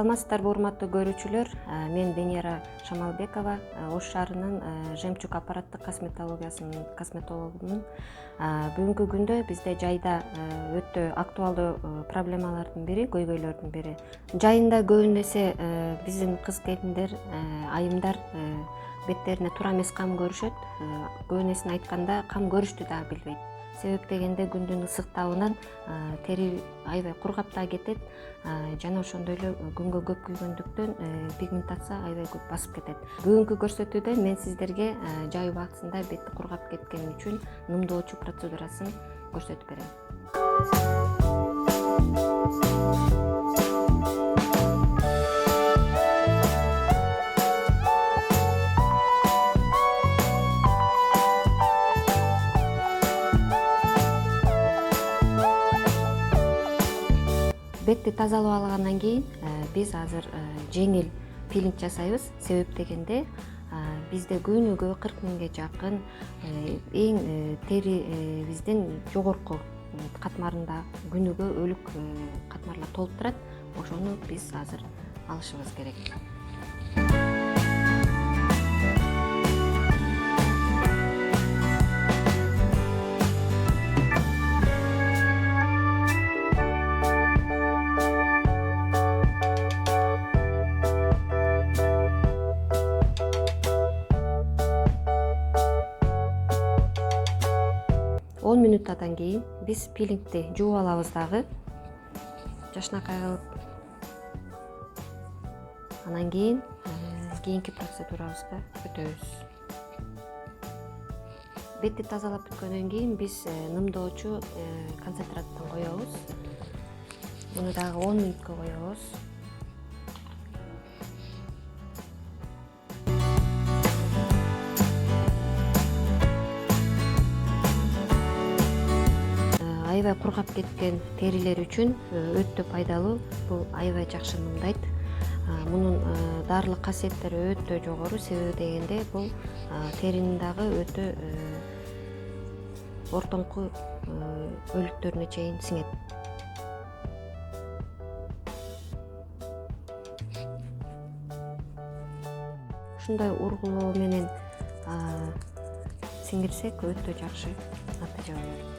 Саламатсыздарбы урматтуу көрүүчүлөр, мен Денияра Шамалбекова, Ош шаарынын Жемчуг аппараттык косметологиясынын косметологумун. Бүгүнкү күндө бизде жайда өтө актуалдуу проблемалардын бири, көйгөйлөрдүн бири. Жайында көбүнесе биздин кыз келиндер, айымдар беттерине туура эмес кам көрүшөт. Көбүнесин айтканда кам көрүштү да билбейт. Себеп дегенде күндүн ысыктабынан тери аябай кургап да кетет. Жана ошондой эле күнгө көп күйгөндүктөн пигментация аябай көп басып кетет. Бүгүнкү көрсөтүүдө мен сиздерге жай убактысында бетти кургап кеткен үчүн нымдоочу процедурасын көрсөтүп берем. Бетти тазалап алгандан кийин биз азыр жеңил пилинг жасайбыз. Себеп дегенде бизде күнүгө 40 миңге жакын эң тери биздин жогорку катмарында күнүгө өлүк катмарлар толуп турат. Ошону биз азыр алышыбыз керек. 10 минуттан кийин биз пилингди жууп алабыз дагы. Жашынакай кылып. Анан кийин кийинки процедурабызга өтөбүз. Бетти тазалап бүткөндөн кийин биз нымдоочу концентраттан коебуз. Муну дагы 10 минутка коебуз. Аябай кургап кеткен терилер үчүн өтө пайдалуу. Бул аябай жакшы нымдайт. Мунун дарылык касиеттери өтө жогору. Себеби дегенде бул теринин дагы өтө ортоңку өлүктөрүнө чейин сиңет. Ушундай ургулоо менен сиңирсек өтө жакшы натыйжа болот.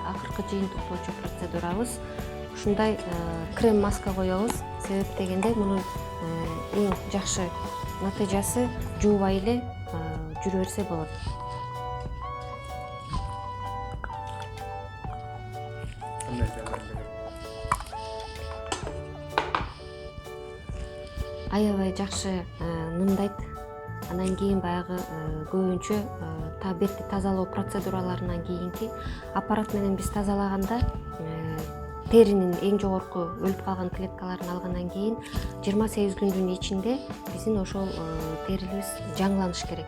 Акыркы жыйынтыктоочу процедурабыз ушундай крем маска коебуз. Себеп дегенде мунун эң жакшы натыйжасы жуубай эле жүрө берсе болот. Аябай жакшы нымдайт. Анан кийин баягы көбүнчө бетти тазалоо процедураларынан кийинки аппарат менен биз тазалаганда теринин эң жогорку өлүп калган клеткаларын алгандан кийин 28 күндүн ичинде биздин ошол терибиз жаңыланыш керек.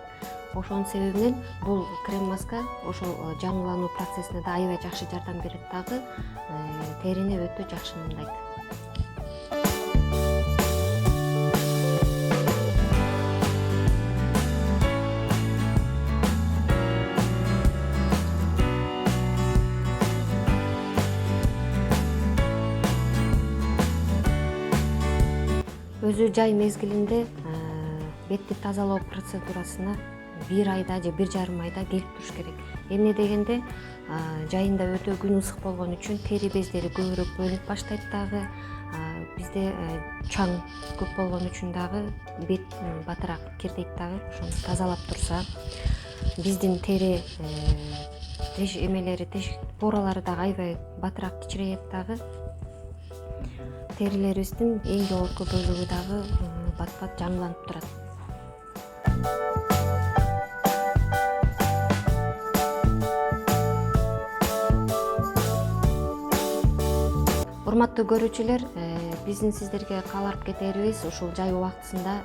Ошонун себебинен бул крем маска ошол жаңылануу процессине да аябай жакшы жардам берет дагы, терини өтө жакшы нымдайт. Өзү жай мезгилинде бетти тазалоо процедурасына 1 айда же 1,5 айда келип туруш керек. Эмне дегенде жайында өтө күн ысык болгон үчүн тери бездери көбүрөөк бөлүнүп баштайт дагы. Бизде чаң көп болгон үчүн дагы бет батыраак кирдейт дагы. Ошону тазалап турса, биздин тери эмелери, поралары дагы аябай батыраак кичирейет дагы. Терилерибиздин эң жогорку бөлүгү дагы бат-бат жаңыланып турат. Урматтуу көрүүчүлөр, биздин сиздерге кабарып кетерибиз, ушул жай убактысында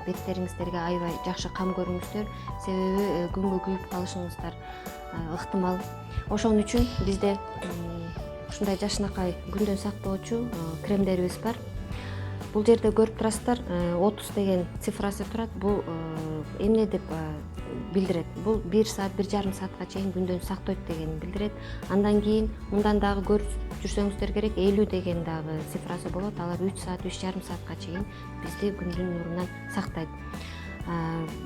беттериңиздерге аябай жакшы кам көрүңүздөр. Себеби күнгө күйүп калышыңыздар ыктымал. Ошон үчүн бизде ушундай жашынакай күндөн сактоочу кремдерибиз бар. Бул жерде көрүп турасыздар, 30 деген цифрасы турат. Бул эмне деп билдирет? Бул 1 саат, 1,5 саатка чейин күндөн сактойт дегенди билдирет. Андан кийин мындан дагы көрүп жүрсөңүздөр керек, 50 деген дагы цифрасы болот. Алар 3 саат, 3,5 саатка чейин бизди күндүн нурунан сактайт.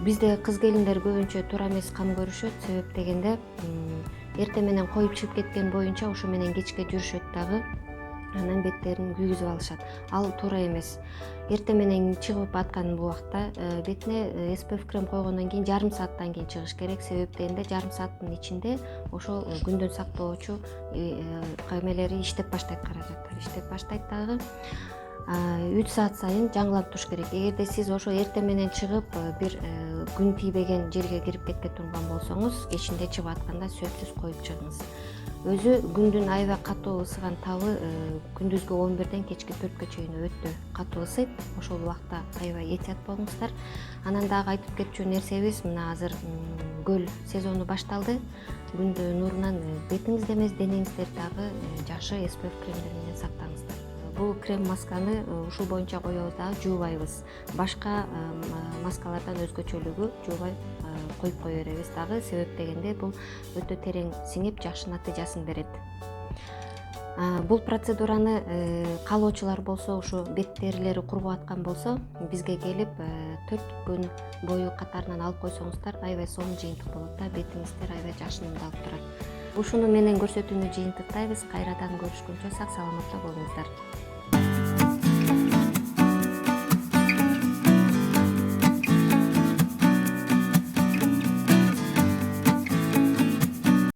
Бизде кыз келиндер көбүнчө туура эмес кам көрүшөт. Себеп дегенде эртең менен коюп чыгып кеткен боюнча ошо менен кечке жүрүшөт дагы. Анан беттерин күйгүзүп алышат. Ал туура эмес. Эртең менен чыгып аткан убакта бетине SPF крем койгондон кийин жарым сааттан кийин чыгыш керек. Себеп дегенде жарым сааттын ичинде ошол күндөн сактоочу кемелери иштеп баштайт, каражаттар иштеп баштайт дагы. 3 саат сайын жаңылап туруш керек. Эгерде сиз ошо эртең менен чыгып бир күн тийбеген жерге кирип кетке турган болсоңуз, кечинде чыгып атканда сөзсүз коюп чыгыңыз. Өзү күндүн аябай катуу ысыган табы күндүзгү 11ден кечки 4кө чейин өтө катуу ысыйт. Ошол убакта аябай этият болуңуздар. Анан дагы айтып кетчү нерсебиз, мына азыр көл сезону башталды. Күндүн нурунан бетиңизде эмес, денеңизде дагы жакшы SPF кремдер менен сактаңыздар. Бул крем масканы ушул боюнча коебуз дагы жуубайбыз. Башка маскалардан өзгөчөлүгү жуубай коюп кое беребиз дагы. Себеп дегенде бул өтө терең сиңип жакшы натыйжасын берет. Бул процедураны каалоочулар болсо, ушу бет терилери кургап аткан болсо, бизге келип 4 күн бою катарынан алып койсоңуздар, аябай сонун жыйынтык болот да, бетиңиздер аябай жакшы нурдалып турат. Ушуну менен көрсөтүүнү жыйынтыктайбыз. Кайрадан көрүшкөнчө сак саламатта болуңуздар.